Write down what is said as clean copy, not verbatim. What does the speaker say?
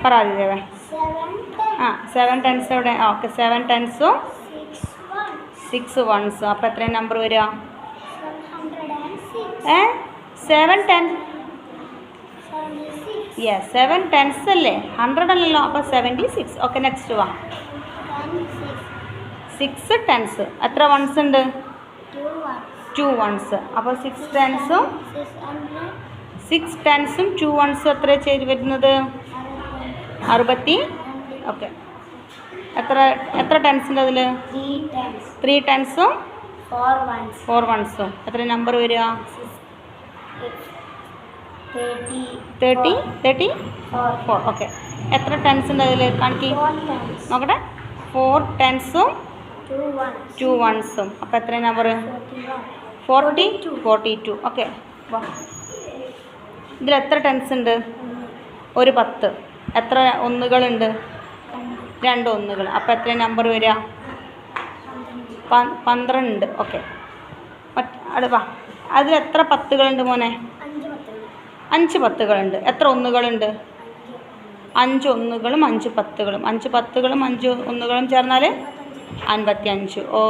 പറ ആദിദേവേ. ആ 7 ടെൻസ് എവിടെ? ഓക്കെ 7 ടെൻസും 6 വൺസും. അപ്പോൾ എത്രയും നമ്പർ വരിക? 7 ടെൻസ്. യെസ് 7 ടെൻസ് അല്ലേ, 100 അല്ലല്ലോ. അപ്പോൾ 76. ഓക്കെ നെക്സ്റ്റ് വാ. 6 ടെൻസ്. എത്ര വൺസ് ഉണ്ട്? 2 വൺസ്. അപ്പോൾ 6 ടെൻസും 2 വൺസും എത്ര ചെയ്ത് വരുന്നത്? 60. ഓക്കെ എത്ര ടെൻസ് ഉണ്ട് അതിൽ? 3 ടെൻസും 4 വൺസും. എത്ര നമ്പർ വരിക? 34. ഓക്കെ എത്ര ടെൻസ് ഉണ്ട് അതിൽ? കാണിക്ക് നോക്കട്ടെ. 4 ടെൻസും 2 വൺസും. അപ്പോൾ എത്ര നമ്പർ? 42. ഓക്കെ വാ. ഇതിൽ എത്ര ടെൻസ് ഉണ്ട്? ഒരു 10. എത്ര ഒന്നുകളുണ്ട്? 2 ഒന്നുകൾ. അപ്പോൾ എത്ര നമ്പർ വരിക? 12. ഓക്കെ അടുവാ. അതിൽ എത്ര 10കളുണ്ട് മോനെ? 5 10കളുണ്ട്. എത്ര ഒന്നുകളുണ്ട്? 5 ഒന്നുകളും 5 10കളും. 5 10കളും 5 ഒന്നുകളും ചേർന്നാൽ 55.